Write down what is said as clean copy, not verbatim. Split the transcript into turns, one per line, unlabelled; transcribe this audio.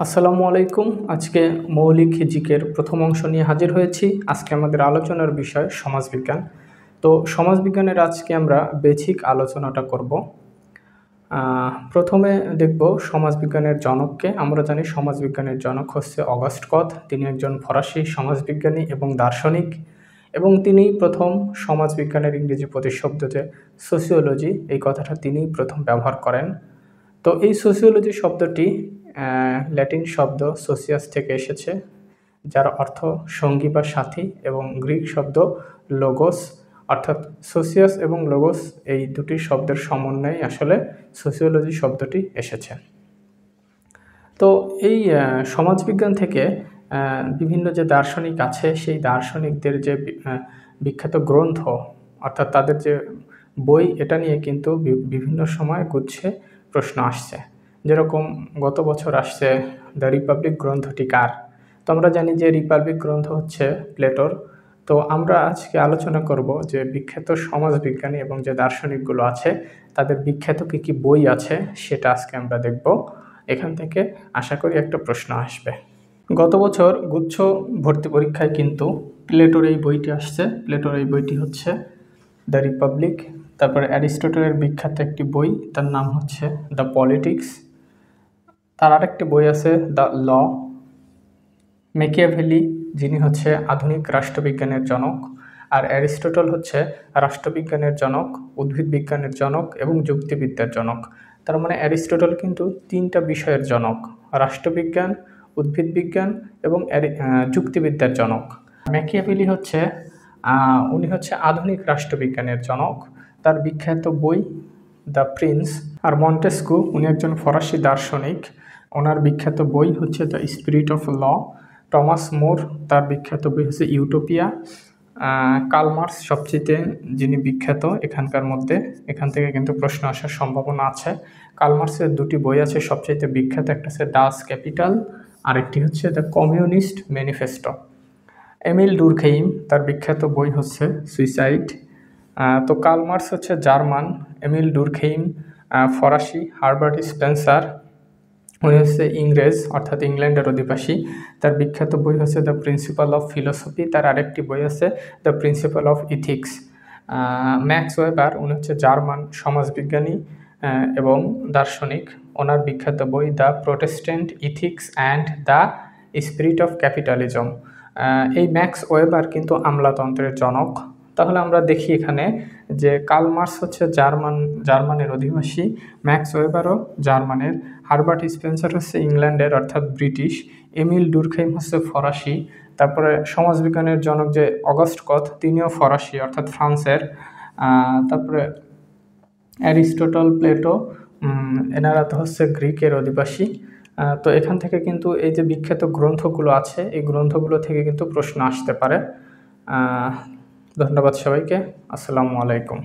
আসসালামু আলাইকুম। আজকে মৌলিক জিকের প্রথম অংশ নিয়ে হাজির হয়েছি। আজকে আমাদের আলোচনার বিষয় সমাজবিজ্ঞান। তো সমাজবিজ্ঞানের আজকে আমরা বেসিক আলোচনাটা করব। প্রথমে দেখব সমাজবিজ্ঞানের জনককে। আমরা জানি সমাজবিজ্ঞানের জনক হচ্ছে অগাস্ট কত। তিনি একজন ফরাসি সমাজবিজ্ঞানী এবং দার্শনিক, এবং তিনি প্রথম সমাজবিজ্ঞানের ইংরেজি প্রতিশব্দ যে সোসিওলজি, এই কথাটা তিনি প্রথম ব্যবহার করেন। তো এই সোসিওলজি শব্দটি ল্যাটিন শব্দ সোসিয়াস থেকে এসেছে, যার অর্থ সঙ্গী বা সাথী, এবং গ্রিক শব্দ লোগোস, অর্থাৎ সোসিয়াস এবং লোগোস এই দুটি শব্দের সমন্বয়ে আসলে সোসিওলজি শব্দটি এসেছে। তো এই সমাজবিজ্ঞান থেকে বিভিন্ন যে দার্শনিক আছে, সেই দার্শনিকদের যে বিখ্যাত গ্রন্থ, অর্থাৎ তাদের যে বই, এটা নিয়ে কিন্তু বিভিন্ন সময় গুচ্ছে প্রশ্ন আসছে। যেরকম গত বছর আসছে দ্য রিপাবলিক গ্রন্থটি কার। তো আমরা জানি যে রিপাবলিক গ্রন্থ হচ্ছে প্লেটোর। তো আমরা আজকে আলোচনা করব যে বিখ্যাত সমাজবিজ্ঞানী এবং যে দার্শনিকগুলো আছে তাদের বিখ্যাত কী কী বই আছে, সেটা আজকে আমরা দেখব। এখান থেকে আশা করি একটা প্রশ্ন আসবে। গত বছর গুচ্ছ ভর্তি পরীক্ষায় কিন্তু প্লেটোর এই বইটি আসছে। প্লেটোর এই বইটি হচ্ছে দ্য রিপাবলিক। তারপরে অ্যারিস্টটলের বিখ্যাত একটি বই, তার নাম হচ্ছে দ্য পলিটিক্স। তার আরেকটি বই আছে দ্য ল। ম্যাকিয়াভেলি, যিনি হচ্ছে আধুনিক রাষ্ট্রবিজ্ঞানের জনক, আর অ্যারিস্টটল হচ্ছে রাষ্ট্রবিজ্ঞানের জনক, উদ্ভিদ বিজ্ঞানের জনক এবং যুক্তিবিদ্যার জনক। তার মানে অ্যারিস্টটল কিন্তু তিনটা বিষয়ের জনক: রাষ্ট্রবিজ্ঞান, উদ্ভিদ বিজ্ঞান এবং যুক্তিবিদ্যার জনক। ম্যাকিয়াভেলি হচ্ছে উনি হচ্ছে আধুনিক রাষ্ট্রবিজ্ঞানের জনক। তার বিখ্যাত বই দ্য প্রিন্স। আর মন্টেস্কু, উনি একজন ফরাসি দার্শনিক, ওনার বিখ্যাত বই হচ্ছে the spirit of law. Thomas More, তার বিখ্যাত বই হচ্ছে ইউটোপিয়া। কার্ল মার্কস সবচেয়ে যিনি বিখ্যাত এখানকার মধ্যে, এখান থেকে কিন্তু প্রশ্ন আসার সম্ভাবনা আছে। কার্ল মার্কসের দুটি বই আছে সবচেয়ে বিখ্যাত, একটা হচ্ছে ডাস ক্যাপিটাল, আরেকটি হচ্ছে The Communist Manifesto. Emile Durkheim, তার বিখ্যাত বই হচ্ছে সুইসাইড। তো কার্ল মার্কস হচ্ছে জার্মান, এমিল ডুরখেইম ফরাসি, হারবার্ট স্পেন্সার উনি হচ্ছে ইংরেজ, অর্থাৎ ইংল্যান্ডের অধিবাসী। তার বিখ্যাত বই হচ্ছে দ্য প্রিন্সিপাল অফ ফিলোসফি। তার আরেকটি বই আছে the principal of ethics. Max weber, উনি হচ্ছে জার্মান সমাজবিজ্ঞানী এবং দার্শনিক। ওনার বিখ্যাত বই the Protestant ethics and the spirit of capitalism. এই ম্যাক্স ওয়েবার কিন্তু আমলাতন্ত্রের জনক। তাহলে আমরা দেখি এখানে যে কার্ল মার্কস হচ্ছে জার্মানের অধিবাসী, ম্যাক্স ওয়েবারও জার্মানের, হারবার্ট স্পেন্সার হচ্ছে ইংল্যান্ডের অর্থাৎ ব্রিটিশ, এমিল ডুরখেইম হচ্ছে ফরাসি, তারপরে সমাজবিজ্ঞানের জনক যে অগাস্ট কত, তিনিও ফরাসি অর্থাৎ ফ্রান্সের, তারপরে অ্যারিস্টটল, প্লেটো, এনারা তো হচ্ছে গ্রিকের অধিবাসী। তো এখান থেকে কিন্তু এই যে বিখ্যাত গ্রন্থগুলো আছে, এই গ্রন্থগুলো থেকে কিন্তু প্রশ্ন আসতে পারে। ধন্যবাদ সবাইকে। আসসালামু আলাইকুম।